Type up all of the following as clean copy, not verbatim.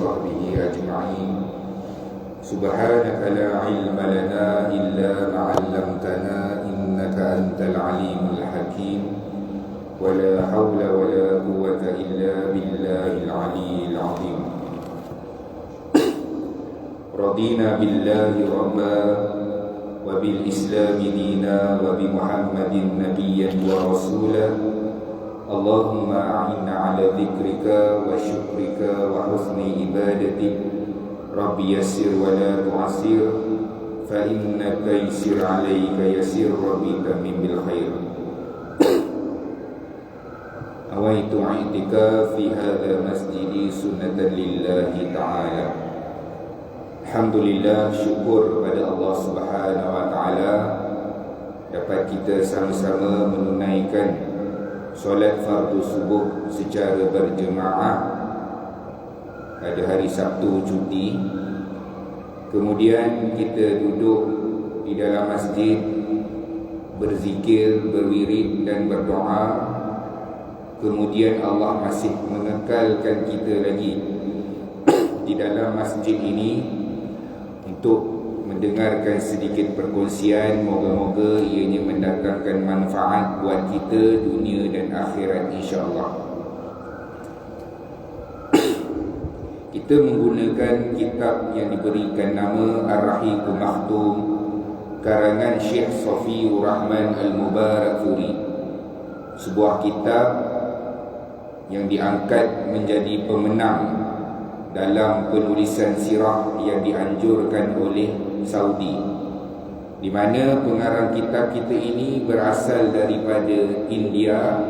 وصحبه أجمعين. سبحانك لا علم لنا إلا ما علمتنا إنك أنت العليم الحكيم ولا حول ولا قوة إلا بالله العلي العظيم. رضينا بالله ربا وبالإسلام دينا وبمحمد نبيا ورسولا. اللهم أعنا على ذكرك وشكرك وحسن عبادتك. رب يسر ولا تعسر فإنك يسر عليك يسر بتمم بالخير. أويت اعتكاف في هذا مسجد سنة لله تعالى. Alhamdulillah, syukur kepada Allah Subhanahu wa taala dapat kita sama-sama menunaikan solat fardu subuh secara berjemaah pada hari Sabtu cuti. Kemudian kita duduk di dalam masjid berzikir, berwirid dan berdoa. Kemudian Allah masih mengekalkan kita lagi di dalam masjid ini untuk mendengarkan sedikit perkongsian. Moga-moga ianya mendatangkan manfaat buat kita dunia dan akhirat, insya-Allah. Kita menggunakan kitab yang diberikan nama Ar-Rahiqul Makhtum karangan Syekh Safiur Rahman Al-Mubarakfuri, sebuah kitab yang diangkat menjadi pemenang dalam penulisan sirah yang dianjurkan oleh Saudi, di mana pengarang kitab kita ini berasal daripada India,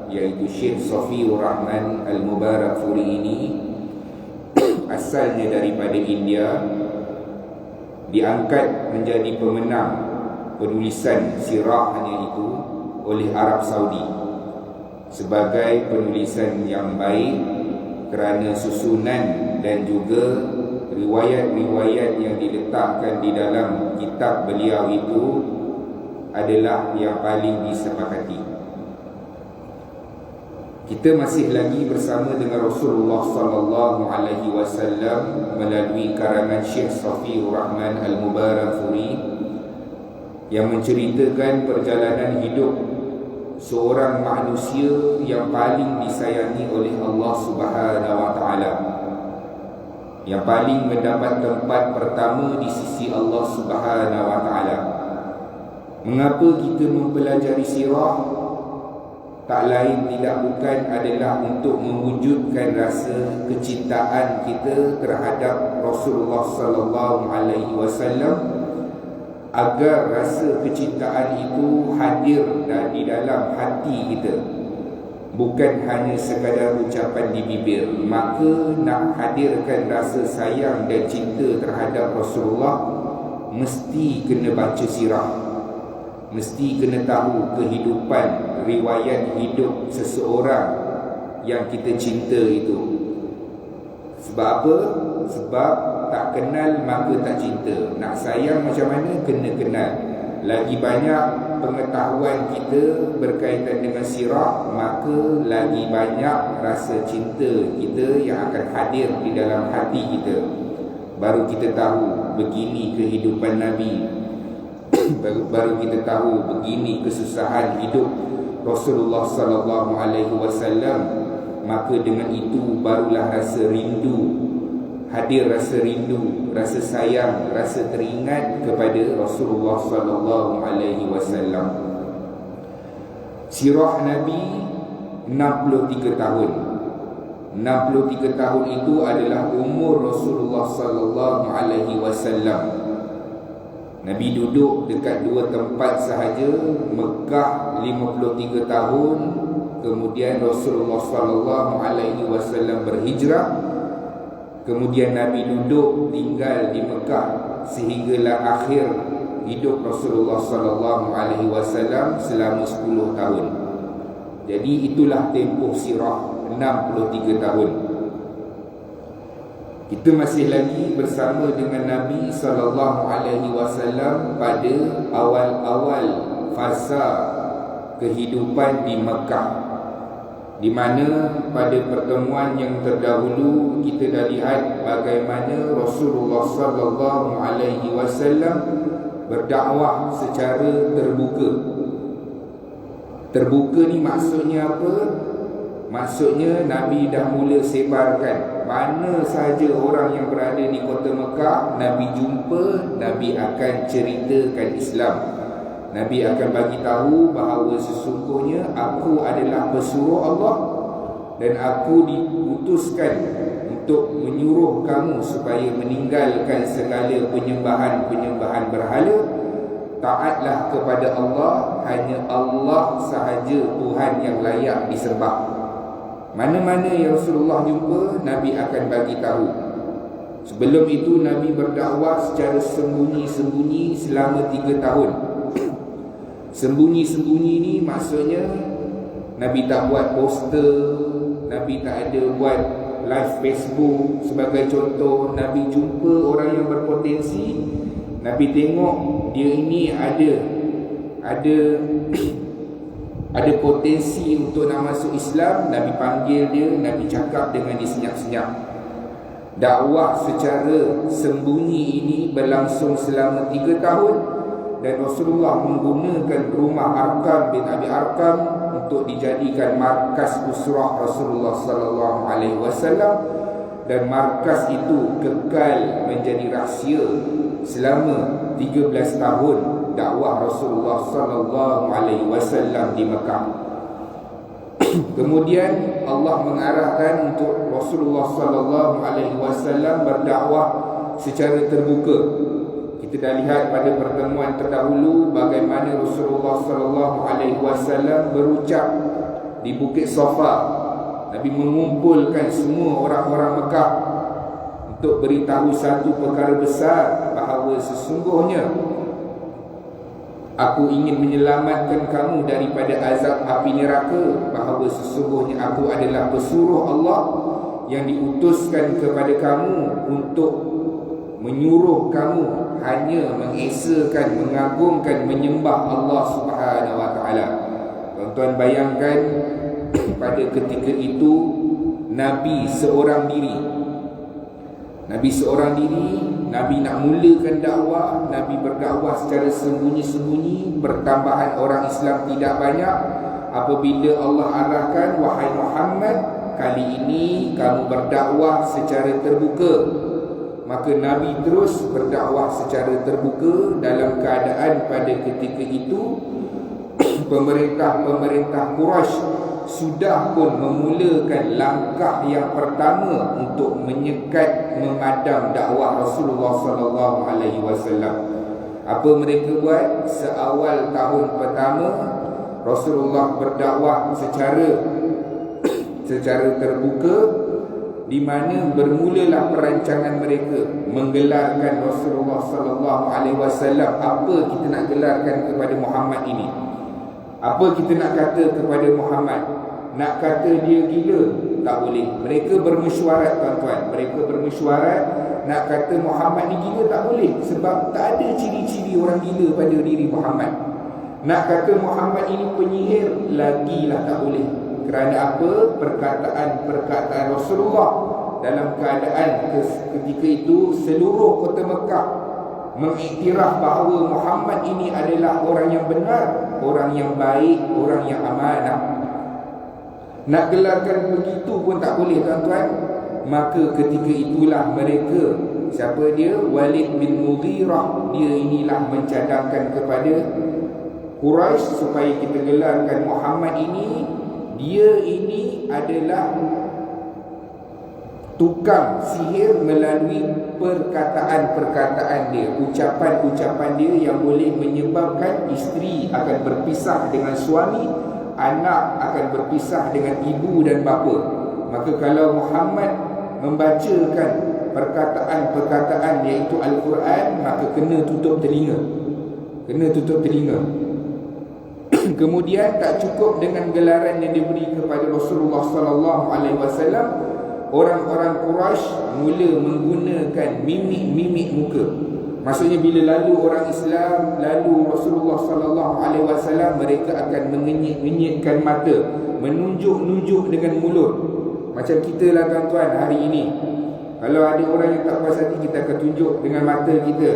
iaitu Syekh Safiur Rahman Al-Mubarakfuri ini asalnya daripada India, diangkat menjadi pemenang penulisan sirahnya itu oleh Arab Saudi sebagai penulisan yang baik kerana susunan dan juga riwayat-riwayat yang diletakkan di dalam kitab beliau itu adalah yang paling disepakati. Kita masih lagi bersama dengan Rasulullah sallallahu alaihi wasallam melalui karangan Syekh Safiur Rahman Al-Mubarakfuri yang menceritakan perjalanan hidup seorang manusia yang paling disayangi oleh Allah Subhanahu wa taala, yang paling mendapat tempat pertama di sisi Allah Subhanahu wa taala. Mengapa kita mempelajari sirah? Tak lain tidak bukan adalah untuk mewujudkan rasa kecintaan kita terhadap Rasulullah sallallahu alaihi wasallam, agar rasa kecintaan itu hadir di dalam hati kita, bukan hanya sekadar ucapan di bibir. Maka nak hadirkan rasa sayang dan cinta terhadap Rasulullah, mesti kena baca sirah, mesti kena tahu kehidupan, riwayat hidup seseorang yang kita cinta itu. Sebab apa? Sebab tak kenal maka tak cinta. Nak sayang macam mana? Kena kenal. Lagi banyak pengetahuan kita berkaitan dengan sirah, maka lagi banyak rasa cinta kita yang akan hadir di dalam hati kita. Baru kita tahu begini kehidupan Nabi, baru kita tahu begini kesusahan hidup Rasulullah sallallahu alaihi wasallam. Maka dengan itu barulah rasa rindu hadir, rasa rindu, rasa sayang, rasa teringat kepada Rasulullah sallallahu alaihi wasallam. Sirah Nabi 63 tahun. 63 tahun itu adalah umur Rasulullah sallallahu alaihi wasallam. Nabi duduk dekat dua tempat sahaja. Mekah 53 tahun, kemudian Rasulullah sallallahu alaihi wasallam berhijrah. Kemudian Nabi duduk tinggal di Mekah sehinggalah akhir hidup Rasulullah sallallahu alaihi wasallam selama 10 tahun. Jadi itulah tempoh sirah 63 tahun. Kita masih lagi bersama dengan Nabi sallallahu alaihi wasallam pada awal-awal fasa kehidupan di Mekah. di mana pada pertemuan yang terdahulu kita dah lihat bagaimana Rasulullah sallallahu alaihi wasallam berdakwah secara terbuka. Terbuka ni maksudnya apa? Maksudnya Nabi dah mula sebarkan, mana sahaja orang yang berada di kota Mekah, Nabi jumpa, Nabi akan ceritakan Islam. Nabi akan bagi tahu bahawa sesungguhnya aku adalah pesuruh Allah dan aku diutuskan untuk menyuruh kamu supaya meninggalkan segala penyembahan-penyembahan berhala. Taatlah kepada Allah, hanya Allah sahaja Tuhan yang layak disembah. Mana-mana yang Rasulullah jumpa, Nabi akan bagi tahu. Sebelum itu Nabi berdakwah secara sembunyi-sembunyi selama 3 tahun. Sembunyi-sembunyi ni maksudnya Nabi tak buat poster, Nabi tak ada buat live Facebook. Sebagai contoh, Nabi jumpa orang yang berpotensi, Nabi tengok dia ini ada potensi untuk nak masuk Islam, Nabi panggil dia, Nabi cakap dengan dia senyap-senyap. Dakwah secara sembunyi ini berlangsung selama 3 tahun dan Rasulullah menggunakan rumah Arqam bin Abi Arqam untuk dijadikan markas usrah Rasulullah sallallahu alaihi wasallam, dan markas itu kekal menjadi rahsia selama 13 tahun dakwah Rasulullah sallallahu alaihi wasallam di Mekah. Kemudian Allah mengarahkan untuk Rasulullah sallallahu alaihi wasallam berdakwah secara terbuka. Kita dah lihat pada pertemuan terdahulu bagaimana Rasulullah sallallahu alaihi wasallam berucap di Bukit Safa. Nabi mengumpulkan semua orang-orang Mekah untuk beritahu satu perkara besar, bahawa sesungguhnya aku ingin menyelamatkan kamu daripada azab api neraka, bahawa sesungguhnya aku adalah pesuruh Allah yang diutuskan kepada kamu untuk menyuruh kamu hanya mengesakan, mengagungkan, menyembah Allah Subhanahu wa taala. Tuan-tuan bayangkan pada ketika itu Nabi seorang diri. Nabi nak mulakan dakwah, Nabi berdakwah secara sembunyi-sembunyi, bertambahan orang Islam tidak banyak. Apabila Allah arahkan, wahai Muhammad, kali ini kamu berdakwah secara terbuka, maka Nabi terus berdakwah secara terbuka. Dalam keadaan pada ketika itu pemerintah Quraisy sudah pun memulakan langkah yang pertama untuk menyekat, memadam dakwah Rasulullah sallallahu alaihi wasallam. Apa mereka buat? Seawal tahun pertama Rasulullah berdakwah secara terbuka, di mana bermulalah perancangan mereka menggelarkan Rasulullah sallallahu alaihi wasallam. Apa kita nak gelarkan kepada Muhammad ini? Apa kita nak kata kepada Muhammad? Nak kata dia gila? Tak boleh. Mereka bermesyuarat, tuan-tuan. Mereka bermesyuarat nak kata Muhammad ni gila, tak boleh. Sebab tak ada ciri-ciri orang gila pada diri Muhammad. Nak kata Muhammad ini penyihir, lagilah tak boleh. Kerana apa? Perkataan Rasulullah dalam keadaan ketika itu seluruh kota Mekah mengiktiraf bahawa Muhammad ini adalah orang yang benar, orang yang baik, orang yang amanah. Nak gelarkan begitu pun tak boleh, tuan-tuan. Maka ketika itulah mereka, siapa dia? Walid bin Mughirah, dia inilah mencadangkan kepada Quraisy supaya kita gelarkan Muhammad ini, dia ini adalah tukang sihir melalui perkataan-perkataan dia, ucapan-ucapan dia yang boleh menyebabkan isteri akan berpisah dengan suami, anak akan berpisah dengan ibu dan bapa. Maka kalau Muhammad membacakan perkataan-perkataan iaitu Al-Quran, maka kena tutup telinga. Kemudian tak cukup dengan gelaran yang diberi kepada Rasulullah sallallahu alaihi wasallam, orang-orang Quraisy mula menggunakan mimik-mimik muka. Maksudnya bila lalu orang Islam, lalu Rasulullah sallallahu alaihi wasallam, mereka akan mengenyit-ngenyitkan mata, menunjuk-nunjuk dengan mulut. Macam kita lah tuan-tuan hari ini. Kalau ada orang yang tak puas hati, kita akan tunjuk dengan mata kita,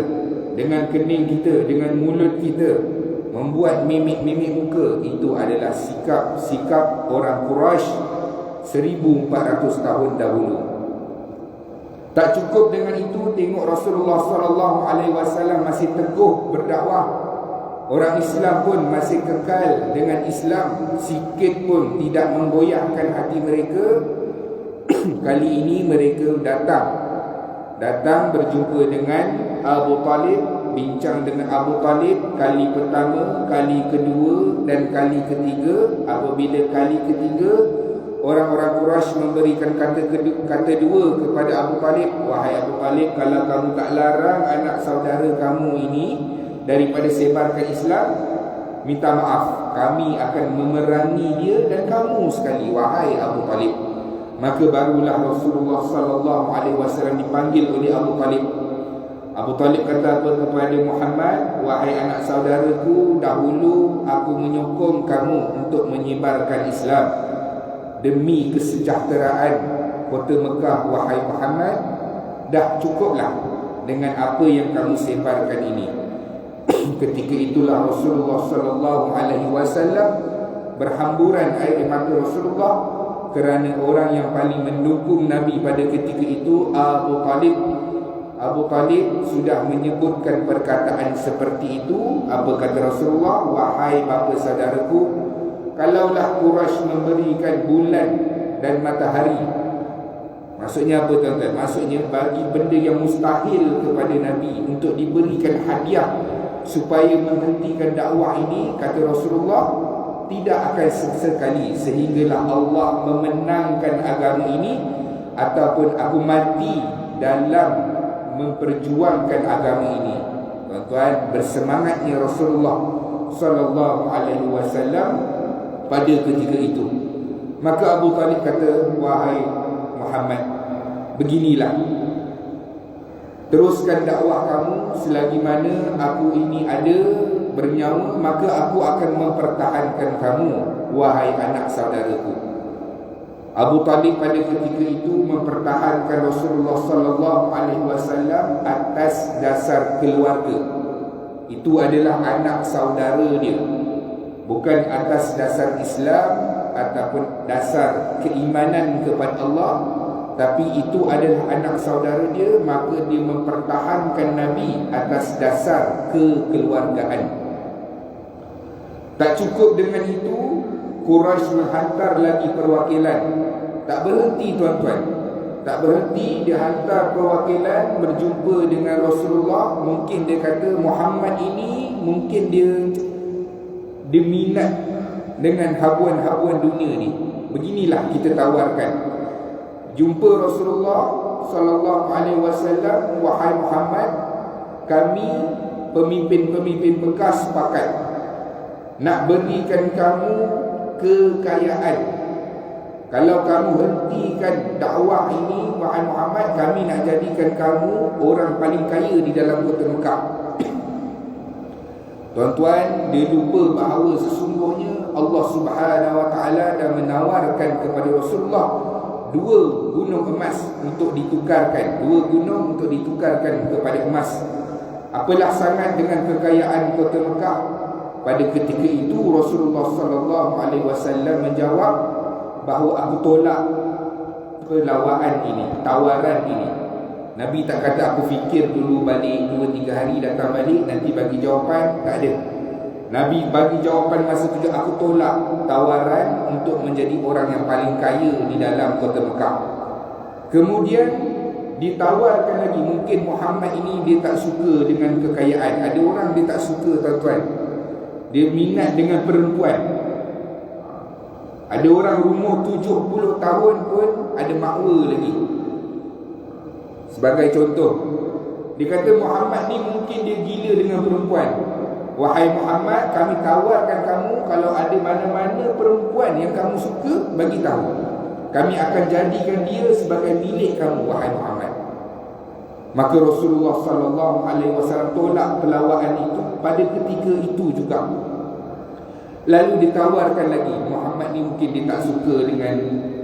dengan kening kita, dengan mulut kita, membuat mimik-mimik muka. Itu adalah sikap orang Quraisy 1400 tahun dahulu. Tak cukup dengan itu, tengok Rasulullah sallallahu alaihi wasallam masih teguh berdakwah. Orang Islam pun masih kekal dengan Islam, sikit pun tidak menggoyahkan hati mereka. Kali ini mereka datang berjumpa dengan Abu Talib, bincang dengan Abu Talib kali pertama, kali kedua dan kali ketiga. Apabila kali ketiga, orang-orang Quraisy memberikan kata dua kepada Abu Talib. Wahai Abu Talib, kalau kamu tak larang anak saudara kamu ini daripada sebarkan Islam, minta maaf, kami akan memerangi dia dan kamu sekali, wahai Abu Talib. Maka barulah Rasulullah sallallahu alaihi wasallam dipanggil oleh Abu Talib. Abu Talib kata apa kepada Muhammad? Wahai anak saudaraku, dahulu aku menyokong kamu untuk menyebarkan Islam demi kesejahteraan kota Mekah. Wahai Muhammad, dah cukuplah dengan apa yang kamu sebarkan ini. Ketika itulah Rasulullah sallallahu alaihi wasallam berhamburan air mata Rasulullah, kerana orang yang paling mendukung Nabi pada ketika itu, Abu Talib. Abu Talib sudah menyebutkan perkataan seperti itu. Apa kata Rasulullah? Wahai bapa saudaraku, kalaulah Quraisy memberikan bulan dan matahari. Maksudnya apa tuan-tuan? Maksudnya bagi benda yang mustahil kepada Nabi untuk diberikan hadiah supaya menghentikan dakwah ini, kata Rasulullah, tidak akan sesekali sehinggalah Allah memenangkan agama ini, ataupun aku mati dalam memperjuangkan agama ini. Tuan-tuan, bersemangatnya Rasulullah sallallahu alaihi wasallam pada ketika itu. Maka Abu Talib kata, wahai Muhammad, beginilah, teruskan dakwah kamu selagi mana aku ini ada bernyawa, maka aku akan mempertahankan kamu, wahai anak saudaraku. Abu Talib pada ketika itu mempertahankan Rasulullah sallallahu alaihi wasallam atas dasar keluarga. Itu adalah anak saudara dia, bukan atas dasar Islam ataupun dasar keimanan kepada Allah, tapi itu adalah anak saudara dia. Maka dia mempertahankan Nabi atas dasar kekeluargaan. Tak cukup dengan itu, Quraisy menghantar lagi perwakilan. Tak berhenti tuan-tuan, tak berhenti. Dia hantar perwakilan berjumpa dengan Rasulullah. Mungkin dia kata Muhammad ini, mungkin dia minat dengan habuan-habuan dunia ni. Beginilah kita tawarkan. Jumpa Rasulullah sallallahu alaihi wasallam, wahai Muhammad, kami pemimpin-pemimpin bekas sepakat nak berikan kamu kekayaan. Kalau kamu hentikan dakwah ini, wahai Muhammad, kami nak jadikan kamu orang paling kaya di dalam kota Mekah. Tuan-tuan, dia lupa bahawa sesungguhnya Allah Subhanahu wa taala dah menawarkan kepada Rasulullah 2 gunung emas untuk ditukarkan, 2 gunung untuk ditukarkan kepada emas. Apalah sangat dengan kekayaan kota Mekah? Pada ketika itu Rasulullah sallallahu alaihi wasallam menjawab bahawa aku tolak pelawaan ini, tawaran ini. Nabi tak kata aku fikir dulu balik 2-3 hari datang balik nanti bagi jawapan, tak ada. Nabi bagi jawapan masa tu, aku tolak tawaran untuk menjadi orang yang paling kaya di dalam kota Mekah. Kemudian ditawarkan lagi, mungkin Muhammad ini dia tak suka dengan kekayaan. Ada orang dia tak suka tuan-tuan, dia minat dengan perempuan. Ada orang umur 70 tahun pun ada makwa lagi. Sebagai contoh, dia kata Muhammad ni mungkin dia gila dengan perempuan. Wahai Muhammad, kami tawarkan kamu, kalau ada mana-mana perempuan yang kamu suka, bagi tahu. Kami akan jadikan dia sebagai milik kamu, wahai Muhammad. Maka Rasulullah sallallahu alaihi wasallam tolak pelawaan itu pada ketika itu juga. Lalu ditawarkan lagi, Muhammad ni mungkin dia tak suka dengan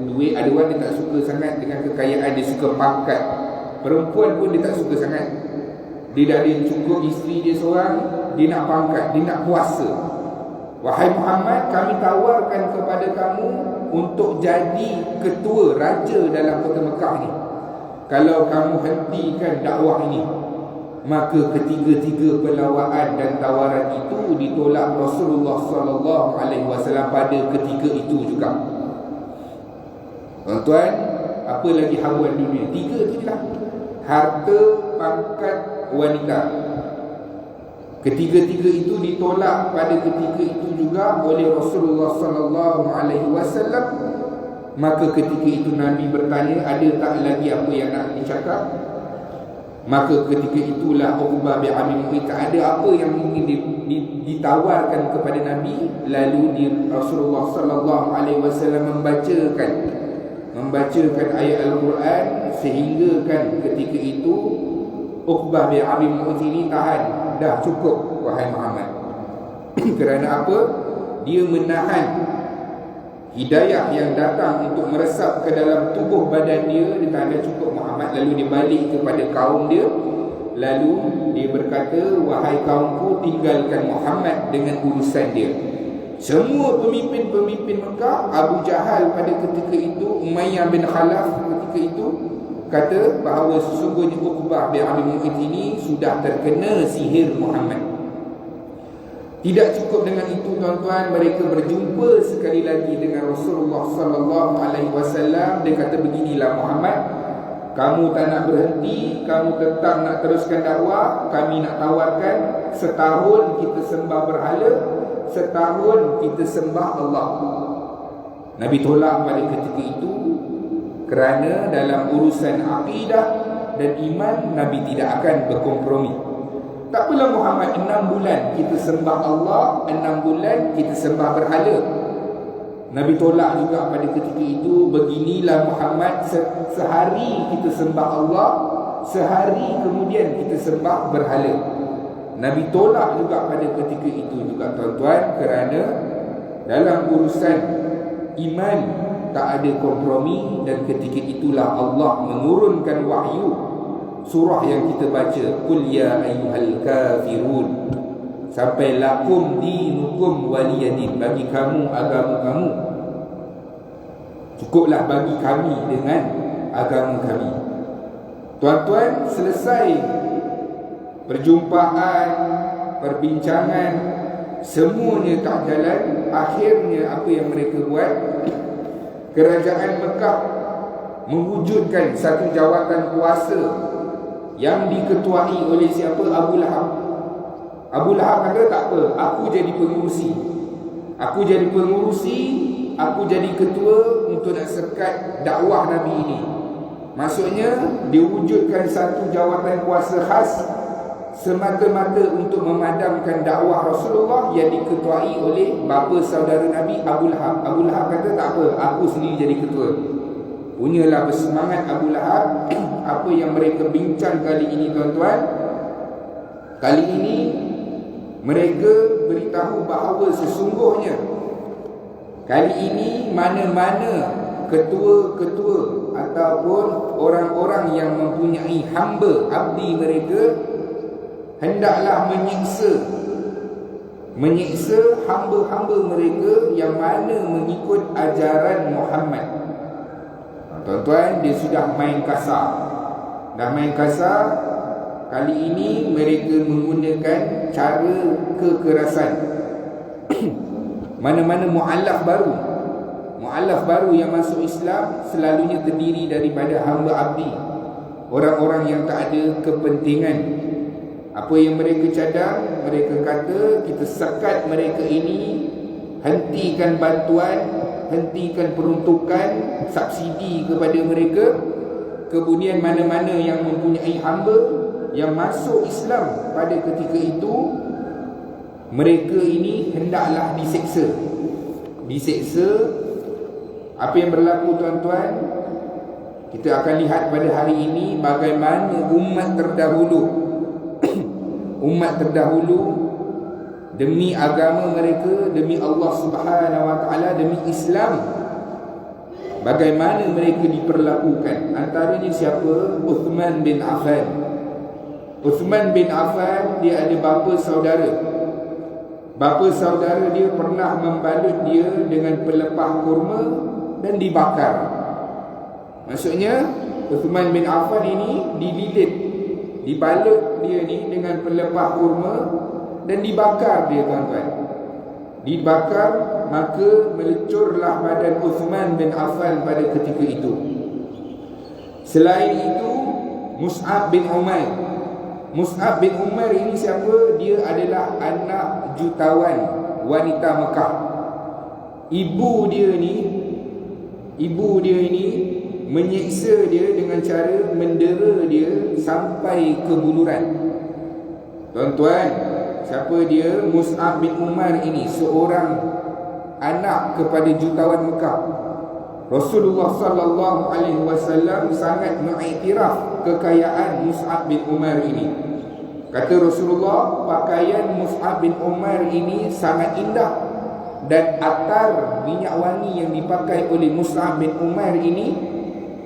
duit, ada orang dia tak suka sangat dengan kekayaan, dia suka pangkat. Perempuan pun dia tak suka sangat. Dia dah ada cukup isteri dia seorang, dia nak pangkat, dia nak kuasa. Wahai Muhammad, kami tawarkan kepada kamu untuk jadi ketua raja dalam kota Mekah ni. Kalau kamu hentikan dakwah ini, maka ketiga-tiga pelawaan dan tawaran itu ditolak Rasulullah sallallahu alaihi wasallam pada ketika itu juga. Tuan-tuan, apa lagi habuan dunia? Tiga tu je lah. Harta, pangkat, wanita. Ketiga-tiga itu ditolak pada ketika itu juga oleh Rasulullah sallallahu alaihi wasallam. Maka ketika itu Nabi bertanya, ada tak lagi apa yang nak dicakap? Maka ketika itulah Uqbah bin Amir Mu'ayth, tak ada apa yang ingin ditawarkan kepada Nabi. Lalu Rasulullah sallallahu alaihi wasallam membacakan ayat Al-Quran, sehingga kan ketika itu Uqbah bin Amir Mu'ayth ini tahan. Dah cukup wahai Muhammad. Kerana apa? Dia menahan hidayah yang datang untuk meresap ke dalam tubuh badan dia. Dia tak ada cukup Muhammad. Lalu dia balik kepada kaum dia. Lalu dia berkata, wahai kaumku, tinggalkan Muhammad dengan urusan dia. Semua pemimpin-pemimpin Mekah, Abu Jahal pada ketika itu, Umayyah bin Khalaf ketika itu, kata bahawa sesungguhnya Uqbah bin Amir Mu'ayth ini sudah terkena sihir Muhammad. Tidak cukup dengan itu, tuan-tuan, mereka berjumpa sekali lagi dengan Rasulullah sallallahu alaihi wasallam. Dia kata, beginilah Muhammad, kamu tak nak berhenti, kamu tetap nak teruskan dakwah, kami nak tawarkan setahun kita sembah berhala, setahun kita sembah Allah. Nabi tolak pada ketika itu kerana dalam urusan akidah dan iman Nabi tidak akan berkompromi. Tak apalah Muhammad, 6 bulan kita sembah Allah, 6 bulan kita sembah berhala. Nabi tolak juga pada ketika itu, beginilah Muhammad, sehari kita sembah Allah, sehari kemudian kita sembah berhala. Nabi tolak juga pada ketika itu juga, tuan-tuan, kerana dalam urusan iman tak ada kompromi. Dan ketika itulah Allah menurunkan wahyu surah yang kita baca, Qul ya ayyuhal kafirun, sampai lakum dinukum waliyadin, bagi kamu agama kamu, cukuplah bagi kami dengan agama kami. Tuan-tuan, selesai perjumpaan, perbincangan, semuanya tak jalan. Akhirnya apa yang mereka buat? Kerajaan Mekah mewujudkan satu jawatan kuasa yang diketuai oleh siapa? Abu Lahab. Abu Lahab kata, tak apa, aku jadi pengurusi. Aku jadi pengurusi, aku jadi ketua untuk nak sekat dakwah Nabi ini. Maksudnya, diwujudkan satu jawatan kuasa khas semata-mata untuk memadamkan dakwah Rasulullah yang diketuai oleh bapa saudara Nabi, Abu Lahab. Abu Lahab kata, tak apa, aku sendiri jadi ketua. Punyalah bersemangat Abu Lahab. Apa yang mereka bincang kali ini, tuan-tuan, kali ini mereka beritahu bahawa sesungguhnya kali ini mana-mana ketua-ketua ataupun orang-orang yang mempunyai hamba abdi mereka hendaklah menyiksa hamba-hamba mereka yang mana mengikut ajaran Muhammad. Tuan-tuan, dia sudah main kasar. Dah main kasar. Kali ini mereka menggunakan cara kekerasan. Mana-mana mu'allaf baru yang masuk Islam selalunya terdiri daripada hamba abdi, orang-orang yang tak ada kepentingan. Apa yang mereka cadang? Mereka kata, kita sekat mereka ini, hentikan bantuan, hentikan peruntukan subsidi kepada mereka. Kemudian mana-mana yang mempunyai hamba yang masuk Islam pada ketika itu, mereka ini hendaklah diseksa. Apa yang berlaku, tuan-tuan? Kita akan lihat pada hari ini bagaimana umat terdahulu umat terdahulu demi agama mereka, demi Allah Subhanahu wa taala, demi Islam, bagaimana mereka diperlakukan. Antaranya siapa? Uthman bin Affan. Uthman bin Affan, dia ada bapa saudara. Bapa saudara dia pernah membalut dia dengan pelepah kurma dan dibakar. Maksudnya Uthman bin Affan ini dililit, dibalut dia ni dengan pelepah kurma dan dibakar dia, tuan-tuan. Dibakar, maka melecurlah badan Uthman bin Affan pada ketika itu. Selain itu, Mus'ab bin Umair. Mus'ab bin Umair ini siapa? Dia adalah anak jutawan wanita Mekah. Ibu dia ini menyiksa dia dengan cara mendera dia sampai ke buluran. Tuan-tuan, siapa dia? Mus'ab bin Umair ini seorang anak kepada jutawan Mekah. Rasulullah sallallahu alaihi wasallam sangat mengiktiraf kekayaan Mus'ab bin Umair ini. Kata Rasulullah, pakaian Mus'ab bin Umair ini sangat indah, dan atar minyak wangi yang dipakai oleh Mus'ab bin Umair ini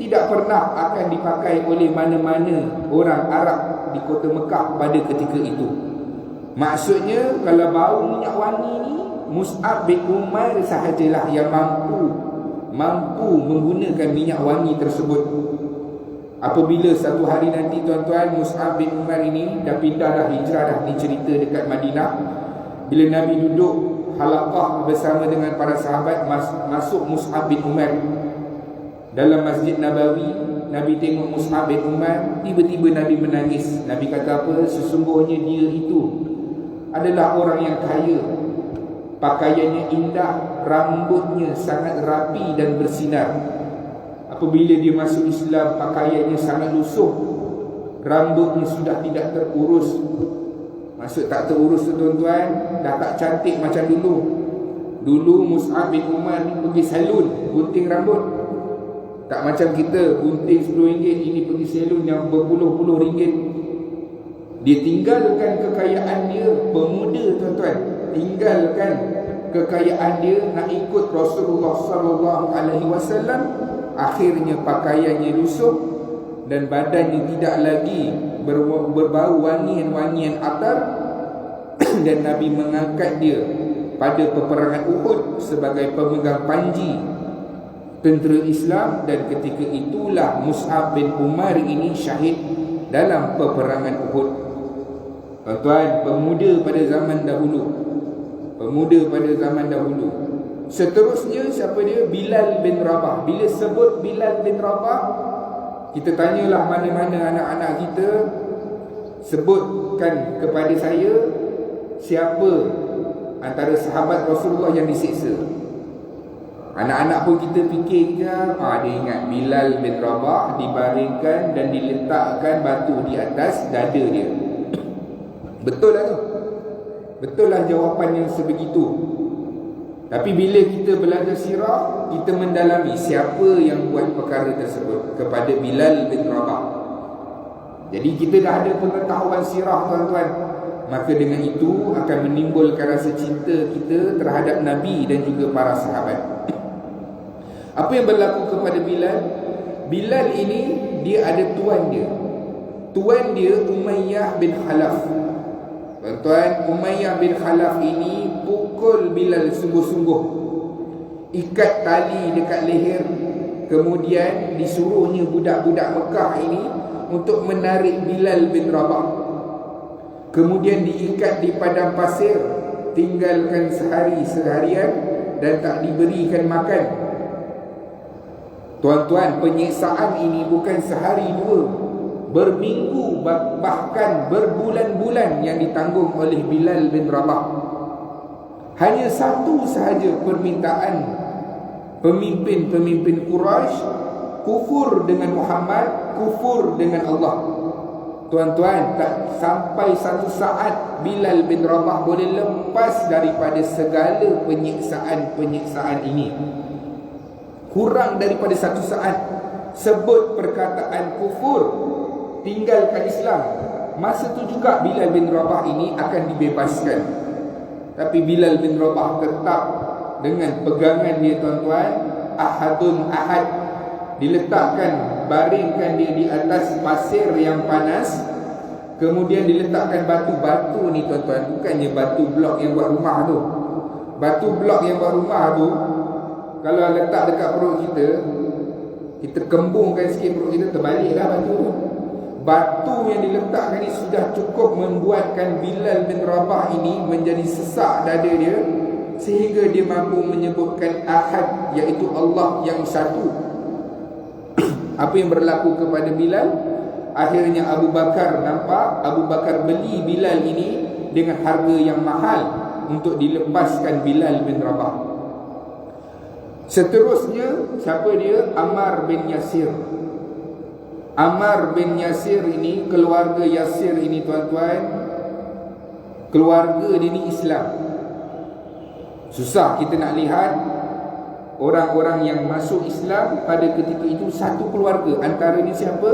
tidak pernah akan dipakai oleh mana-mana orang Arab di kota Mekah pada ketika itu. Maksudnya, kalau bau minyak wangi ni, Mus'ab bin Umair sahajalah yang mampu menggunakan minyak wangi tersebut. Apabila satu hari nanti, tuan-tuan, Mus'ab bin Umair ini dah pindah, dah hijrah dah, ni cerita dekat Madinah. Bila Nabi duduk halaqah bersama dengan para sahabat, masuk Mus'ab bin Umair dalam Masjid Nabawi. Nabi tengok Mus'ab bin Umair, tiba-tiba Nabi menangis. Nabi kata apa? Sesungguhnya dia itu adalah orang yang kaya, pakaiannya indah, rambutnya sangat rapi dan bersinar. Apabila dia masuk Islam, pakaiannya sangat lusuh, rambutnya sudah tidak terurus. Maksud tak terurus tu, tuan-tuan, dah tak cantik macam dulu. Dulu Mus'ab bin Umair ni pergi salon gunting rambut. Tak macam kita gunting RM10, ini pergi salon yang berpuluh-puluh ringgit. Dia tinggalkan kekayaan dia, pemuda, tuan-tuan, tinggalkan kekayaan dia nak ikut Rasulullah sallallahu alaihi wasallam. Akhirnya pakaiannya lusuh dan badannya tidak lagi berbau wangian-wangian atar. Dan Nabi mengangkat dia pada peperangan Uhud sebagai pemegang panji tentera Islam, dan ketika itulah Mus'ab bin Umair ini syahid dalam peperangan Uhud. Tuan-tuan, pemuda pada zaman dahulu. Seterusnya siapa dia? Bilal bin Rabah. Bila sebut Bilal bin Rabah, kita tanyalah mana-mana anak-anak kita, sebutkan kepada saya siapa antara sahabat Rasulullah yang disiksa. Anak-anak pun kita fikir je, dia ingat Bilal bin Rabah dibaringkan dan diletakkan batu di atas dada dia. Betul lah tu? Betul lah jawapan yang sebegitu. Tapi bila kita belajar sirah, kita mendalami siapa yang buat perkara tersebut kepada Bilal bin Rabah. Jadi kita dah ada pengetahuan sirah, tuan-tuan. Maka dengan itu akan menimbulkan rasa cinta kita terhadap Nabi dan juga para sahabat. Apa yang berlaku kepada Bilal? Bilal ini dia ada tuan dia. Tuan dia Umayyah bin Khalaf. Tuan-tuan, Umayyah bin Khalaf ini pukul Bilal sungguh-sungguh, ikat tali dekat leher, kemudian disuruhnya budak-budak Mekah ini untuk menarik Bilal bin Rabah. Kemudian diikat di padang pasir, tinggalkan seharian dan tak diberikan makan. Tuan-tuan, penyiksaan ini bukan sehari dua, berminggu bahkan berbulan-bulan yang ditanggung oleh Bilal bin Rabah. Hanya satu sahaja permintaan pemimpin-pemimpin Quraisy, kufur dengan Muhammad, kufur dengan Allah. Tuan-tuan, tak sampai satu saat Bilal bin Rabah boleh lepas daripada segala penyiksaan-penyiksaan ini. Kurang daripada satu saat sebut perkataan kufur, tinggalkan Islam, masa tu juga Bilal bin Rabah ini akan dibebaskan. Tapi Bilal bin Rabah tetap dengan pegangan dia tuan-tuan, ahadun ahad, diletakkan, baringkan dia di atas pasir yang panas, kemudian diletakkan batu-batu ni tuan-tuan, bukannya batu blok yang buat rumah tu. Batu blok yang buat rumah tu, kalau letak dekat perut kita, kita kembungkan sikit perut kita, terbaliklah batu tu. Batu yang diletakkan ni sudah cukup membuatkan Bilal bin Rabah ini menjadi sesak dada dia, sehingga dia mampu menyebutkan ahad, iaitu Allah yang satu. Apa yang berlaku kepada Bilal? Akhirnya Abu Bakar nampak, Abu Bakar beli Bilal ini dengan harga yang mahal untuk dilepaskan Bilal bin Rabah. Seterusnya, siapa dia? Ammar bin Yasir. Ammar bin Yasir ini, keluarga Yasir ini tuan-tuan, keluarga dia ni Islam. Susah kita nak lihat orang-orang yang masuk Islam pada ketika itu satu keluarga. Antaranya siapa?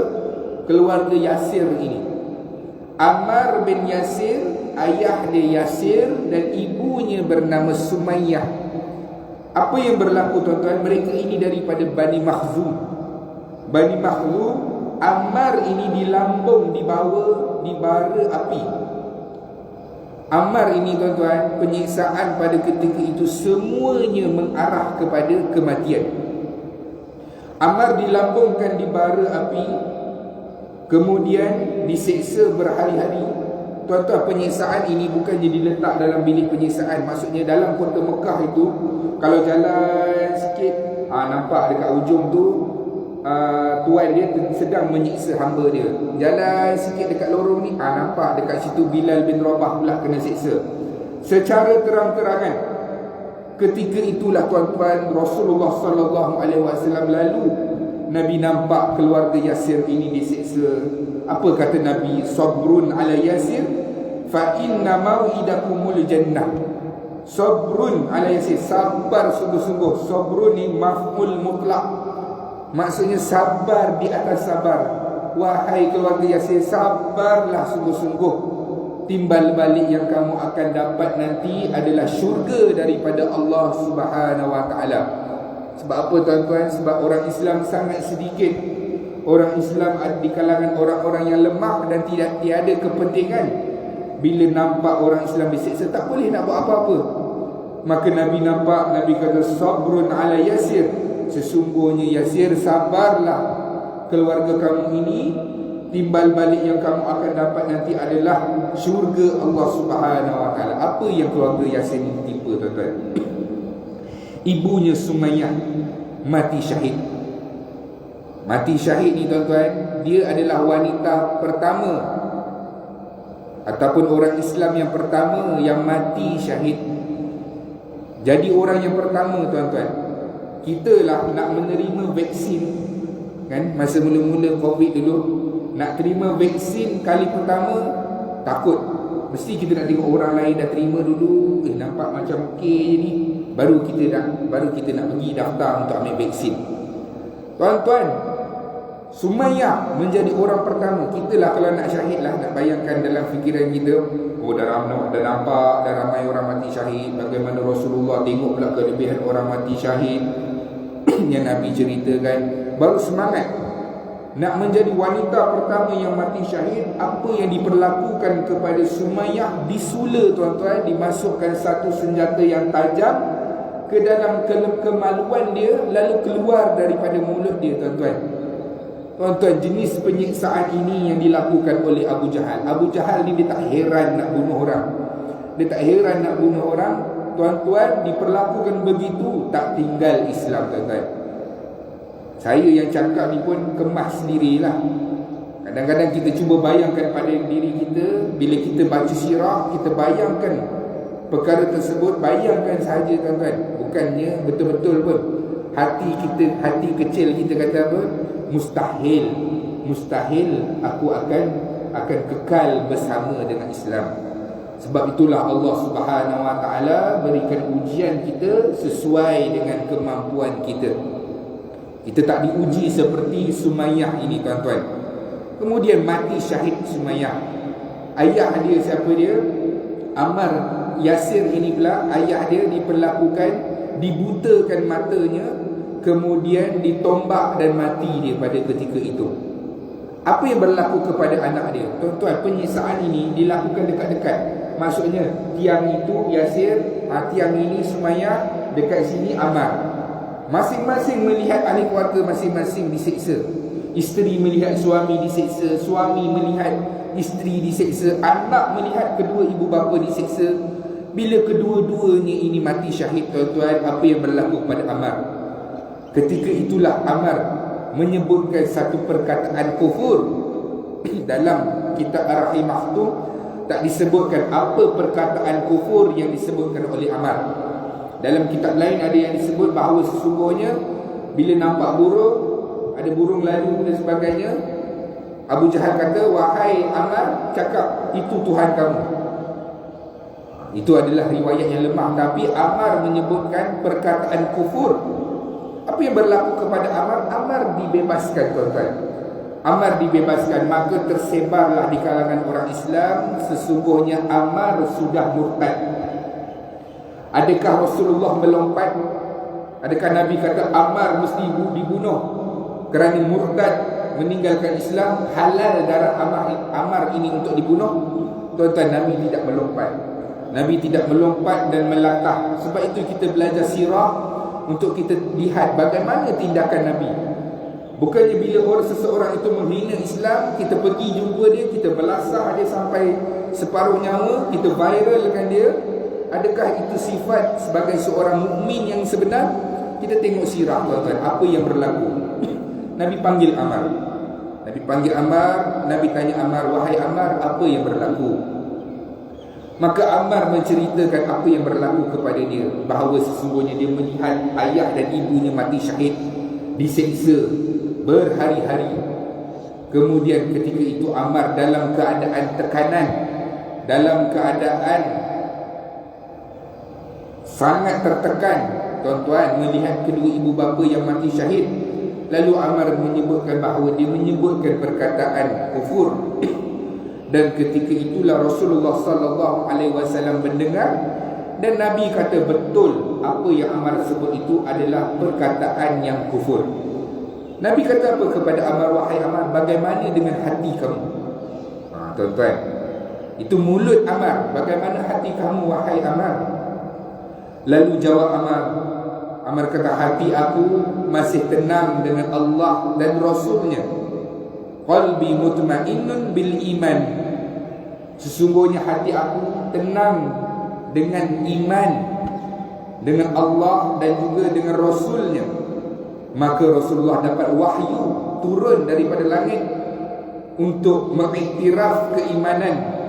Keluarga Yasir ini. Ammar bin Yasir, ayah dia Yasir dan ibunya bernama Sumayyah. Apa yang berlaku tuan-tuan? Mereka ini daripada Bani Makhzum. Bani Makhzum, Ammar ini dilambung, dibawa di bara api. Ammar ini tuan-tuan, penyiksaan pada ketika itu semuanya mengarah kepada kematian. Ammar dilambungkan di bara api, kemudian diseksa berhari-hari. Tuan-tuan, penyiksaan ini bukannya diletak dalam bilik penyiksaan. Maksudnya dalam kota Mekah itu, kalau jalan sikit, nampak dekat ujung tu tuan dia sedang menyiksa hamba dia. Jalan sikit dekat lorong ni, nampak dekat situ Bilal bin Rabah pula kena siksa. Secara terang-terangan. Ketika itulah tuan-tuan, Rasulullah SAW lalu Nabi nampak keluarga Yasir ini disiksa. Apa kata Nabi? Sabrun ala Yasir fa inna mau'idakumul jannah. Sabrun ala Yasir, sabar sungguh-sungguh. Sabrun ni maf'ul mutlak, maksudnya sabar di atas sabar. Wahai keluarga Yasir, sabarlah sungguh-sungguh. Timbal balik yang kamu akan dapat nanti adalah syurga daripada Allah Subhanahu wa ta'ala. Sebab apa tuan-tuan? Sebab orang Islam sangat sedikit. Orang Islam di kalangan orang-orang yang lemah dan tiada kepentingan. Bila nampak orang Islam disiksa, tak boleh nak buat apa-apa. Maka Nabi nampak, Nabi kata sabrun ala Yasir, sesungguhnya Yasir, sabarlah keluarga kamu ini, timbal balik yang kamu akan dapat nanti adalah syurga Allah Subhanahu wa ta'ala. Apa yang keluarga Yasir ini tipu tuan-tuan? Ibunya Sumayyah mati syahid. Mati syahid ni tuan-tuan, dia adalah wanita pertama ataupun orang Islam yang pertama yang mati syahid. Jadi orang yang pertama tuan-tuan, kita lah nak menerima vaksin, kan? Masa mula-mula COVID dulu, nak terima vaksin kali pertama takut. Mesti kita nak tengok orang lain dah terima dulu, nampak macam okey je ni, baru kita nak pergi daftar untuk ambil vaksin. Tuan-tuan, Sumayyah menjadi orang pertama. Kita lah kalau nak syahid lah, nak bayangkan dalam fikiran kita, dah nampak dah ramai orang mati syahid, bagaimana Rasulullah tengok pula kelebihan orang mati syahid yang Nabi ceritakan, baru semangat nak menjadi wanita pertama yang mati syahid. Apa yang diperlakukan kepada Sumayyah? Disula tuan-tuan, dimasukkan satu senjata yang tajam ke dalam kemaluan dia, lalu keluar daripada mulut dia tuan-tuan. Tuan-tuan, jenis penyiksaan ini yang dilakukan oleh Abu Jahal. Abu Jahal ni dia tak heran nak bunuh orang. Dia tak heran nak bunuh orang. Tuan-tuan, diperlakukan begitu, tak tinggal Islam tuan-tuan. Saya yang cakap ni pun kemas sendirilah. Kadang-kadang kita cuba bayangkan pada diri kita, bila kita baca sirah, kita bayangkan perkara tersebut, bayangkan sahaja tuan-tuan. Bukannya betul-betul pun. Hati kecil kita kata apa? Mustahil aku akan kekal bersama dengan Islam. Sebab itulah Allah Subhanahu wa ta'ala berikan ujian kita sesuai dengan kemampuan kita. Kita tak diuji seperti Sumayyah ini, tuan-tuan. Kemudian mati syahid Sumayyah. Ayah dia siapa dia? Ammar Yasir ini pula, ayah dia diperlakukan, dibutakan matanya, kemudian ditombak dan mati dia pada ketika itu. Apa yang berlaku kepada anak dia? Tuan-tuan, penyiksaan ini dilakukan dekat-dekat. Maksudnya tiang itu Yasir, tiang ini Sumayyah, dekat sini Ammar. Masing-masing melihat ahli keluarga masing-masing disiksa. Isteri melihat suami disiksa, suami melihat isteri disiksa, anak melihat kedua ibu bapa disiksa. Bila kedua-duanya ini mati syahid, tuan-tuan, apa yang berlaku pada Ammar? Ketika itulah Ammar menyebutkan satu perkataan kufur. Dalam kitab Ar-Rahimah tu tak disebutkan apa perkataan kufur yang disebutkan oleh Ammar. Dalam kitab lain ada yang disebut bahawa sesungguhnya bila nampak burung, ada burung lalu dan sebagainya, Abu Jahal kata, wahai Ammar, cakap itu Tuhan kamu. Itu adalah riwayat yang lemah, tapi Ammar menyebutkan perkataan kufur. Apa yang berlaku kepada Ammar? Ammar dibebaskan, tuan-tuan. Ammar dibebaskan, maka tersebarlah di kalangan orang Islam sesungguhnya Ammar sudah murtad. Adakah Rasulullah melompat? Adakah Nabi kata Ammar mesti dibunuh kerana murtad, meninggalkan Islam, halal darah Ammar ini untuk dibunuh? Tuan-tuan, Nabi tidak melompat. Nabi tidak melompat dan melangkah. Sebab itu kita belajar sirah untuk kita lihat bagaimana tindakan Nabi. Bukannya bila seseorang itu menghina Islam, kita pergi jumpa dia, kita belasah dia sampai separuh nyawa, kita viralkan dia. Adakah itu sifat sebagai seorang mukmin yang sebenar? Kita tengok sirah, tuan-tuan, apa yang berlaku. Nabi panggil Ammar. Nabi panggil Ammar, Nabi tanya Ammar, wahai Ammar, apa yang berlaku? Maka Ammar menceritakan apa yang berlaku kepada dia, bahawa sesungguhnya dia melihat ayah dan ibunya mati syahid, diseksa berhari-hari. Kemudian ketika itu Ammar dalam keadaan tekanan, dalam keadaan sangat tertekan, tuan-tuan, melihat kedua ibu bapa yang mati syahid. Lalu Ammar menyebutkan bahawa dia menyebutkan perkataan kufur. Dan ketika itulah Rasulullah sallallahu alaihi wasallam mendengar, dan Nabi kata betul apa yang Ammar sebut itu adalah perkataan yang kufur. Nabi kata apa kepada Ammar? Wahai Ammar, bagaimana dengan hati kamu? Tuan-tuan, itu mulut Ammar. Bagaimana hati kamu, wahai Ammar? Lalu jawab Ammar. Ammar kata, hati aku masih tenang dengan Allah dan Rasulnya. Qalbi mutmainnun bil iman. Sesungguhnya hati aku tenang dengan iman, dengan Allah dan juga dengan Rasulnya. Maka Rasulullah dapat wahyu turun daripada langit untuk mengiktiraf keimanan.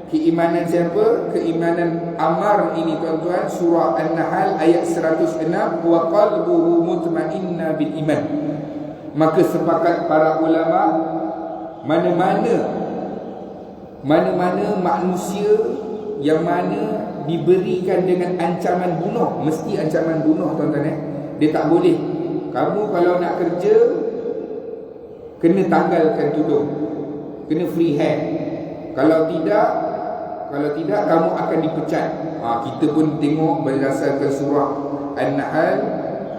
Keimanan siapa? Keimanan Ammar ini, tuan-tuan. Surah An-Nahl ayat 106, wa qalbuhu mutmainna bil iman. Maka sepakat para ulama, mana-mana manusia yang mana diberikan dengan ancaman bunuh, mesti ancaman bunuh, tuan-tuan. Dia tak boleh, kamu kalau nak kerja kena tanggalkan tudung, kena free hand. Kalau tidak kamu akan dipecat. Kita pun tengok berdasarkan surah An-Nahl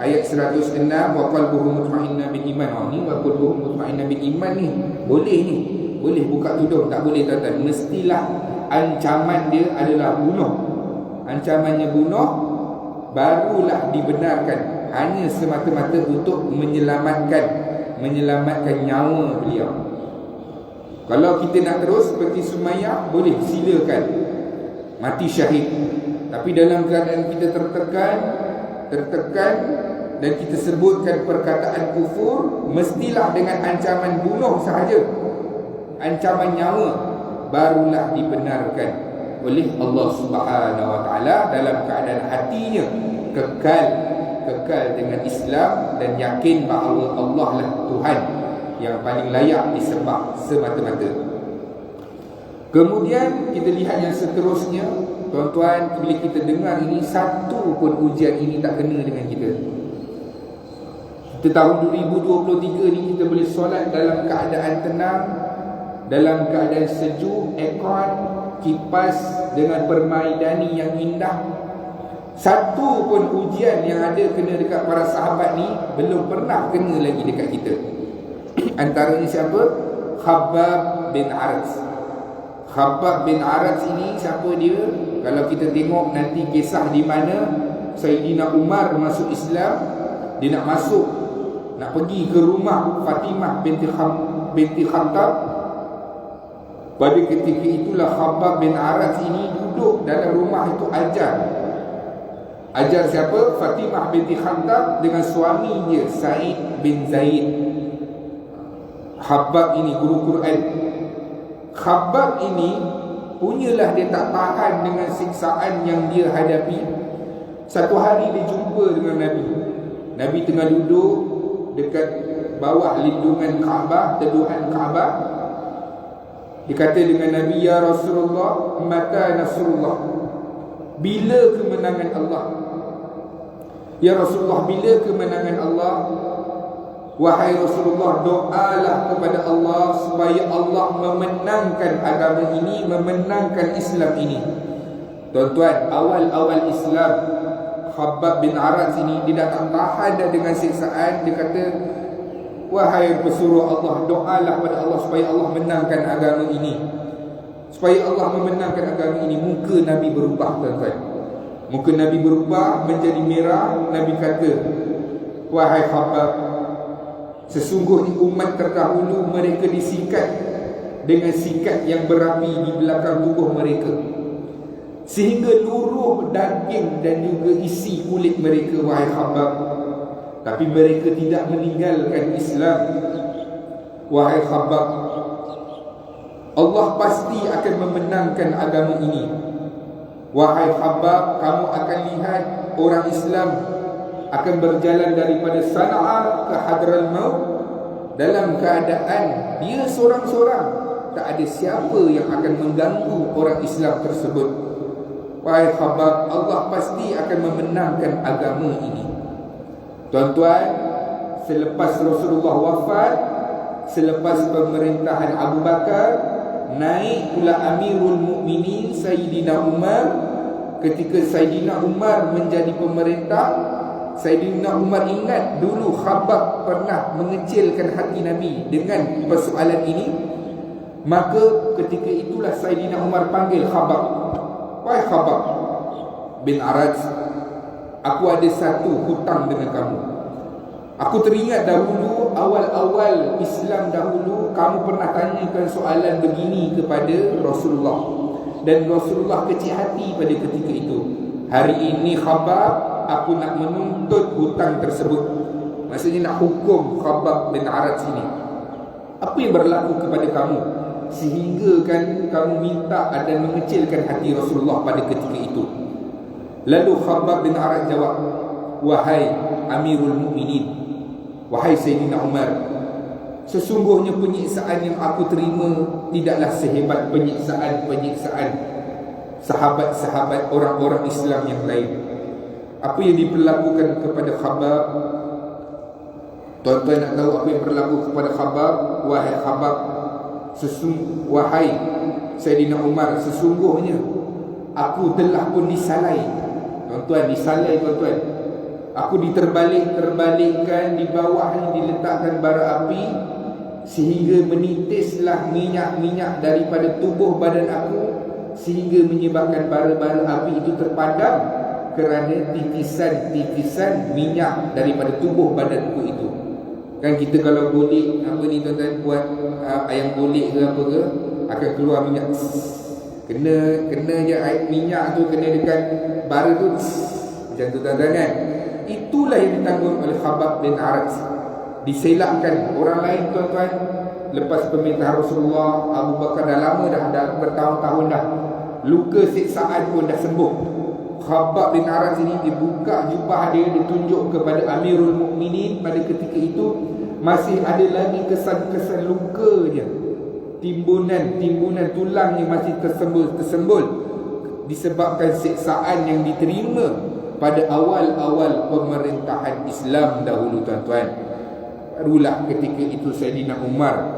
ayat 106, wa qalbuhu mutmainna bil iman. Ni wa qalbuhu mutmainna bil iman ni boleh buka tudung, tak boleh, tuan-tuan. Mestilah ancaman dia adalah bunuh. Ancamannya bunuh, barulah dibenarkan, hanya semata-mata untuk menyelamatkan nyawa beliau. Kalau kita nak terus seperti Sumayyah, boleh, silakan, mati syahid. Tapi dalam keadaan kita tertekan dan kita sebutkan perkataan kufur, mestilah dengan ancaman bunuh sahaja, ancaman nyawa, barulah dibenarkan oleh Allah Subhanahu wa taala dalam keadaan hatinya kekal dengan Islam dan yakin bahawa Allah lah Tuhan yang paling layak disembah semata-mata. Kemudian kita lihat yang seterusnya, tuan-tuan, bila kita dengar ini, satu pun ujian ini tak kena dengan kita. Kita tahun 2023 ni kita boleh solat dalam keadaan tenang, dalam keadaan sejuk, aircon, kipas dengan permaidani yang indah. Satu pun ujian yang ada kena dekat para sahabat ni belum pernah kena lagi dekat kita. Antaranya siapa? Khabbab bin Arat. Khabbab bin Arat ini siapa dia? Kalau kita tengok nanti kisah di mana Sayyidina Umar masuk Islam, dia nak masuk, nak pergi ke rumah Fatimah binti Khattab. Pada ketika itulah Khabbab bin Arat ini duduk dalam rumah itu ajar siapa? Fatimah binti Khattab dengan suami dia Sa'id bin Zaid. Khabbab ini guru Quran. Khabbab ini punyalah dia tak tahan dengan siksaan yang dia hadapi. Satu hari dia jumpa dengan Nabi. Nabi tengah duduk dekat bawah lindungan Kaabah, teduhan Kaabah. Dia kata dengan Nabi, "Ya Rasulullah, mata nasrullah?" Bila kemenangan Allah? Ya Rasulullah, bila kemenangan Allah? Wahai Rasulullah, doalah kepada Allah supaya Allah memenangkan agama ini, memenangkan Islam ini. Tuan-tuan, awal-awal Islam, Khabbab bin Arat ini dia tak tahan dah dengan siksaan. Dia kata, wahai pesuruh Allah, doalah kepada Allah supaya Allah menangkan agama ini, supaya Allah memenangkan agama ini. Muka Nabi berubah, tuan-tuan. Muka Nabi berubah menjadi merah. Nabi kata, wahai Khabbab, sesungguhnya umat terdahulu mereka disikat dengan sikat yang berapi di belakang tubuh mereka, sehingga luruh daging dan juga isi kulit mereka, wahai Khabbab. Tapi mereka tidak meninggalkan Islam, wahai Khabbab. Allah pasti akan memenangkan agama ini. Wahai Khabbab, kamu akan lihat orang Islam akan berjalan daripada Sana'a ke Hadral Maut dalam keadaan dia seorang-seorang, tak ada siapa yang akan mengganggu orang Islam tersebut. Wahai Khabbab, Allah pasti akan memenangkan agama ini. Tuan-tuan, selepas Rasulullah wafat, selepas pemerintahan Abu Bakar, naik pula Amirul Mukminin Sayyidina Umar. Ketika Sayyidina Umar menjadi pemerintah, Sayyidina Umar ingat dulu Khabbab pernah mengecilkan hati Nabi dengan persoalan ini. Maka ketika itulah Sayyidina Umar panggil Khabbab. Wahai Khabbab bin Arat, aku ada satu hutang dengan kamu. Aku teringat dahulu, awal-awal Islam dahulu, kamu pernah tanyakan soalan begini kepada Rasulullah, dan Rasulullah kecil hati pada ketika itu. Hari ini Khabbab, aku nak menuntut hutang tersebut. Maksudnya nak hukum Khabbab bin Arat sini. Apa yang berlaku kepada kamu sehingga kan kamu minta dan mengecilkan hati Rasulullah pada ketika itu? Lalu Khabbab bin Arat jawab, wahai Amirul Mukminin, wahai Sayyidina Umar, sesungguhnya penyiksaan yang aku terima tidaklah sehebat penyiksaan sahabat-sahabat orang-orang Islam yang lain. Apa yang diperlakukan kepada Khabbab, tuan-tuan nak tahu apa yang berlaku kepada Khabbab? Wahai Khabbab, wahai Sayyidina Umar, sesungguhnya aku telah pun disalai. Tuan-tuan, disalai, tuan-tuan. Aku terbalikkan, di bawahnya diletakkan bara api, sehingga menitislah minyak-minyak daripada tubuh badan aku, sehingga menyebabkan bara-bara api itu terpadam kerana titisan-titisan minyak daripada tubuh badanku itu. Kan kita kalau golek apa ni, tuan-tuan, buat ayam golek ke apa ke, akan keluar minyak. Kena je air minyak tu, kena dekat bara tu, macam tu, tuan-tuan, kan. Itulah yang ditanggung oleh Khabbab bin Arat. Diselakkan orang lain, tuan-tuan. Lepas pemerintahan Rasulullah, Abu Bakar dah lama dah bertahun-tahun dah, luka siksaan pun dah sembuh. Khabbab bin Arat ini dibuka jubah dia, ditunjuk kepada Amirul Mukminin. Pada ketika itu masih ada lagi kesan-kesan lukanya, timbunan tulangnya masih tersembul disebabkan siksaan yang diterima pada awal-awal pemerintahan Islam dahulu, tuan-tuan. barulah ketika itu Saidina Umar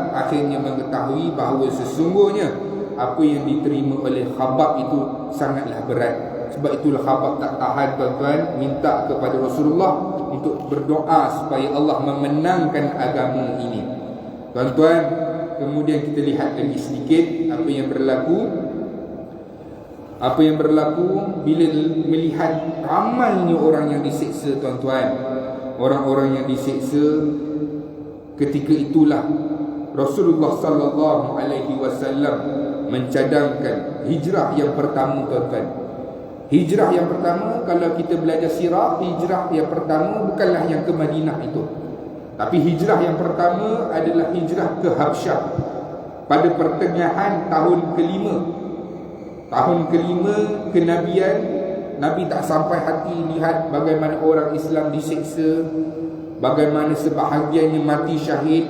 akhirnya mengetahui bahawa sesungguhnya apa yang diterima oleh Khabbab itu sangatlah berat. Sebab itulah Khabbab tak tahan tuan-tuan, minta kepada Rasulullah untuk berdoa supaya Allah memenangkan agama ini. Tuan-tuan, kemudian kita lihat lagi sedikit apa yang berlaku bila melihat ramainya orang yang disiksa, tuan-tuan. Orang-orang yang disiksa, ketika itulah Rasulullah sallallahu alaihi wasallam mencadangkan hijrah yang pertama, tuan-tuan. Hijrah yang pertama, kalau kita belajar sirah, hijrah yang pertama bukanlah yang ke Madinah itu. Tapi hijrah yang pertama adalah hijrah ke Habsyah pada pertengahan tahun kelima. Tahun kelima kenabian, Nabi tak sampai hati lihat bagaimana orang Islam disiksa, bagaimana sebahagiannya mati syahid.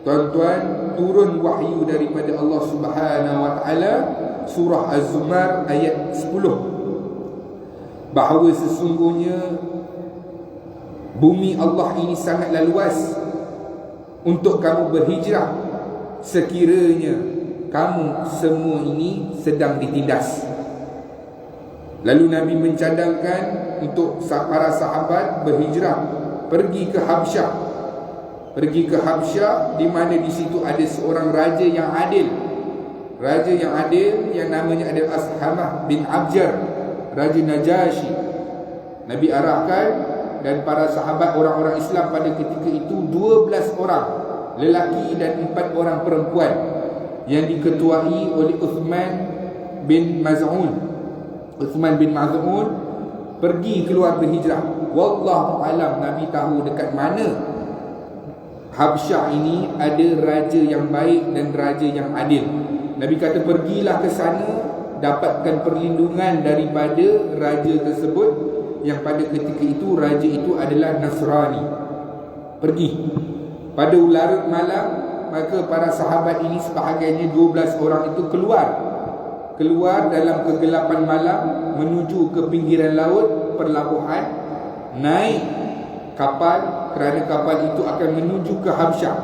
Tuan-tuan, turun wahyu daripada Allah Subhanahu wa taala, surah Az-Zumar ayat 10, bahawa sesungguhnya bumi Allah ini sangatlah luas untuk kamu berhijrah sekiranya kamu semua ini sedang ditindas. Lalu Nabi mencadangkan untuk para sahabat berhijrah pergi ke Habsyah. Pergi ke Habsyah, di mana di situ ada seorang raja yang adil. Raja yang adil yang namanya adalah Ashamah bin Abjar, Raja Najasyi. Nabi arahkan, dan para sahabat orang-orang Islam pada ketika itu 12 orang lelaki dan 4 orang perempuan yang diketuai oleh Uthman bin Maz'un. Uthman bin Maz'un pergi keluar berhijrah. Wallahu alam, Nabi tahu dekat mana Habsyah ini ada raja yang baik dan raja yang adil. Nabi kata pergilah ke sana, dapatkan perlindungan daripada raja tersebut, yang pada ketika itu raja itu adalah Nasrani. Pergi. Pada larut malam, maka para sahabat ini sebahagiannya 12 orang itu keluar dalam kegelapan malam menuju ke pinggiran laut, perlabuhan, naik kapal, kerana kapal itu akan menuju ke Habsyah.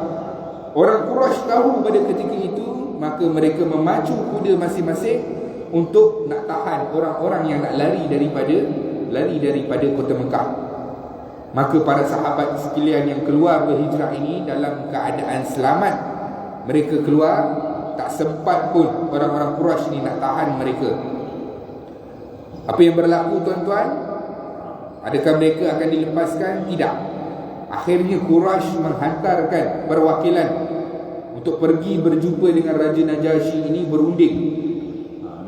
Orang Quraisy tahu pada ketika itu, maka mereka memacu kuda masing-masing untuk nak tahan orang-orang yang nak lari daripada kota Mekah. Maka para sahabat sekalian yang keluar berhijrah ini dalam keadaan selamat. Mereka keluar, tak sempat pun orang-orang Quraisy ini nak tahan mereka. Apa yang berlaku, tuan-tuan? Adakah mereka akan dilepaskan? Tidak. Akhirnya Quraisy menghantarkan perwakilan untuk pergi berjumpa dengan Raja Najasyi ini, berunding.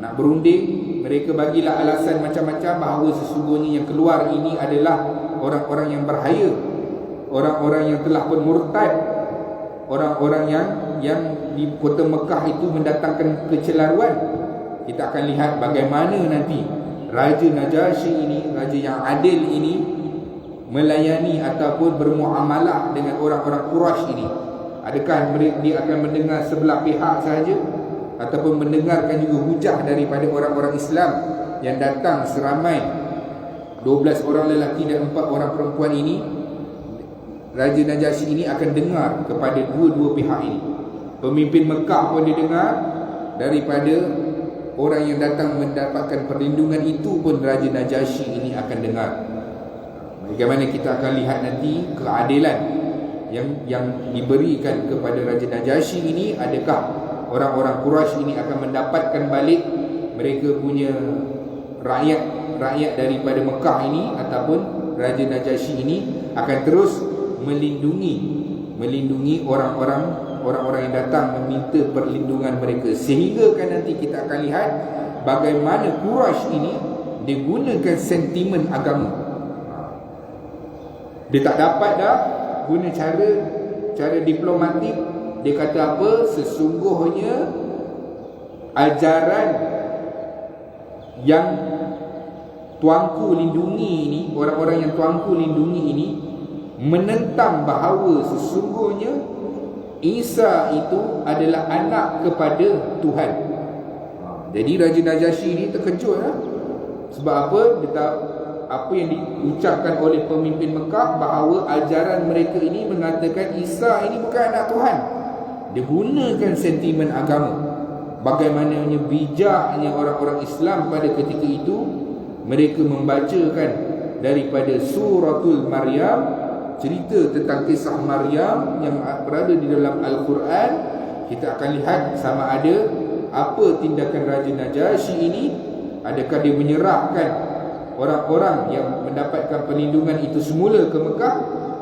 Nak berunding, mereka bagilah alasan macam-macam bahawa sesungguhnya yang keluar ini adalah orang-orang yang berhaya, orang-orang yang telah pun murtad, orang-orang yang di kota Mekah itu mendatangkan kecelaruan. Kita akan lihat bagaimana nanti Raja Najasyi ini, raja yang adil ini, melayani ataupun bermuamalah dengan orang-orang Quraisy ini. Adakah dia akan mendengar sebelah pihak sahaja, ataupun mendengarkan juga hujah daripada orang-orang Islam yang datang seramai 12 orang lelaki dan 4 orang perempuan ini? Raja Najasyi ini akan dengar kepada dua-dua pihak ini. Pemimpin Mekah pun didengar, daripada orang yang datang mendapatkan perlindungan itu pun Raja Najasyi ini akan dengar. Bagaimana kita akan lihat nanti keadilan yang diberikan kepada Raja Najasyi ini. Adakah orang-orang Quraisy ini akan mendapatkan balik mereka punya rakyat daripada Mekah ini, ataupun Raja Najasyi ini akan terus melindungi orang-orang yang datang meminta perlindungan mereka. Sehingga kan nanti kita akan lihat bagaimana Quraisy ini digunakan sentimen agama. Dia tak dapat dah guna cara diplomatik. Dia kata apa? Sesungguhnya ajaran yang tuanku lindungi ini, orang-orang yang tuanku lindungi ini, menentang bahawa sesungguhnya Isa itu adalah anak kepada Tuhan. Jadi Raja Najasyi ini terkejut lah. Sebab apa? Dia tahu apa yang diucapkan oleh pemimpin Mekah, bahawa ajaran mereka ini mengatakan Isa ini bukan anak Tuhan. Dia gunakan sentimen agama. Bagaimananya bijaknya orang-orang Islam pada ketika itu, mereka membacakan daripada suratul Maryam, cerita tentang kisah Maryam yang berada di dalam Al-Quran. Kita akan lihat sama ada apa tindakan Raja Najasyi ini. Adakah dia menyerahkan orang-orang yang mendapatkan perlindungan itu semula ke Mekah,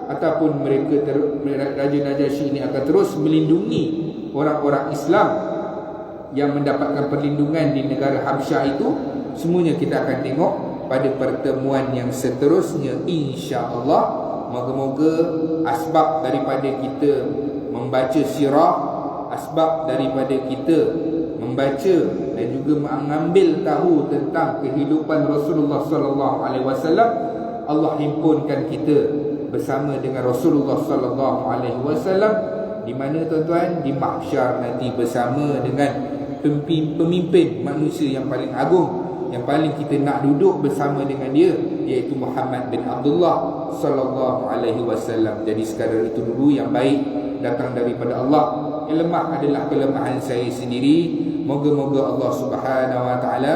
ataupun Raja Najasyi ini akan terus melindungi orang-orang Islam yang mendapatkan perlindungan di negara Habsyah itu. Semuanya kita akan tengok pada pertemuan yang seterusnya, insya-Allah. Moga-moga asbab daripada kita membaca sirah, asbab daripada kita membaca dan juga mengambil tahu tentang kehidupan Rasulullah sallallahu alaihi wasallam, Allah himpunkan kita bersama dengan Rasulullah sallallahu alaihi wasallam di mana tuan-tuan? Di mahsyar nanti, bersama dengan pemimpin manusia yang paling agung, yang paling kita nak duduk bersama dengan dia, iaitu Muhammad bin Abdullah sallallahu alaihi wasallam. Jadi sekadar itu dulu yang baik datang daripada Allah. Yang lemah adalah kelemahan saya sendiri. Moga-moga Allah Subhanahu wa taala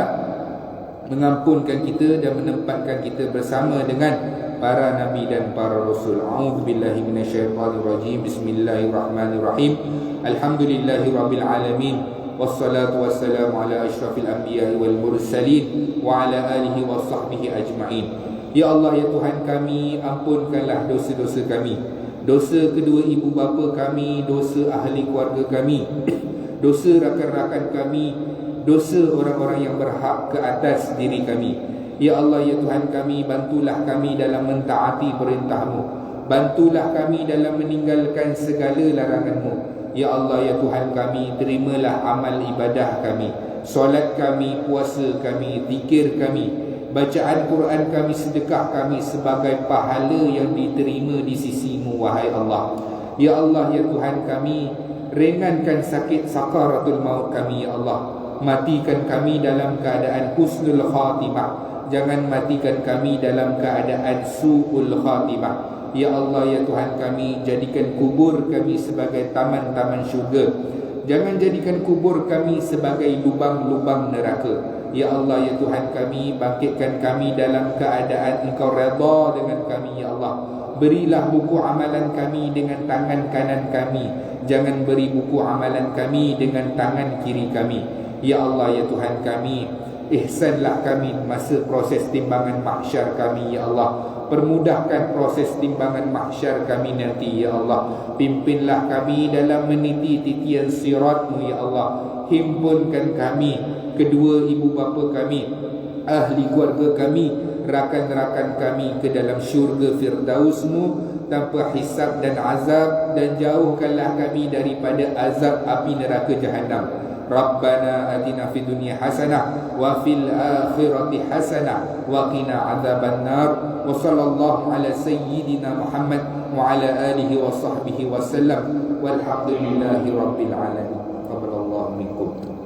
mengampunkan kita dan menempatkan kita bersama dengan para nabi dan para rasul. A'udzubillahi minasyaitonirrajim. Bismillahirrahmanirrahim. Alhamdulillahirabbil alamin. Wassalatu wassalamu ala asyrafil anbiya'i wal mursalin wa ala alihi wa sahbihi ajma'in. Ya Allah, ya Tuhan kami, ampunkanlah dosa-dosa kami, dosa kedua ibu bapa kami, dosa ahli keluarga kami, dosa rakan-rakan kami, dosa orang-orang yang berhak ke atas diri kami. Ya Allah, ya Tuhan kami, bantulah kami dalam mentaati perintah-Mu, bantulah kami dalam meninggalkan segala larangan-Mu. Ya Allah, ya Tuhan kami, terimalah amal ibadah kami, solat kami, puasa kami, zikir kami, bacaan Quran kami, sedekah kami sebagai pahala yang diterima di sisi-Mu, wahai Allah. Ya Allah, ya Tuhan kami, ringankan sakit sakaratul maut kami, ya Allah. Matikan kami dalam keadaan husnul khatimah, jangan matikan kami dalam keadaan su'ul khatimah. Ya Allah, ya Tuhan kami, jadikan kubur kami sebagai taman-taman syurga, jangan jadikan kubur kami sebagai lubang-lubang neraka. Ya Allah, ya Tuhan kami, bangkitkan kami dalam keadaan Engkau redha dengan kami, ya Allah. Berilah buku amalan kami dengan tangan kanan kami, jangan beri buku amalan kami dengan tangan kiri kami. Ya Allah, ya Tuhan kami, ihsanlah kami masa proses timbangan mahsyar kami, ya Allah. Permudahkan proses timbangan mahsyar kami nanti, ya Allah. Pimpinlah kami dalam meniti titian sirat-Mu, ya Allah. Himpunkan kami, kedua ibu bapa kami, ahli keluarga kami, rakan-rakan kami ke dalam syurga Firdaus-Mu tanpa hisab dan azab, dan jauhkanlah kami daripada azab api neraka Jahannam. Rabbana atina fid dunya hasanah wa fil akhirati hasanah wa qina adzaban nar. Wa sallallahu ala sayyidina Muhammad wa ala alihi wa sahbihi wa sallam. Walhamdulillahi rabbil alamin. Qabbalallahu minkum.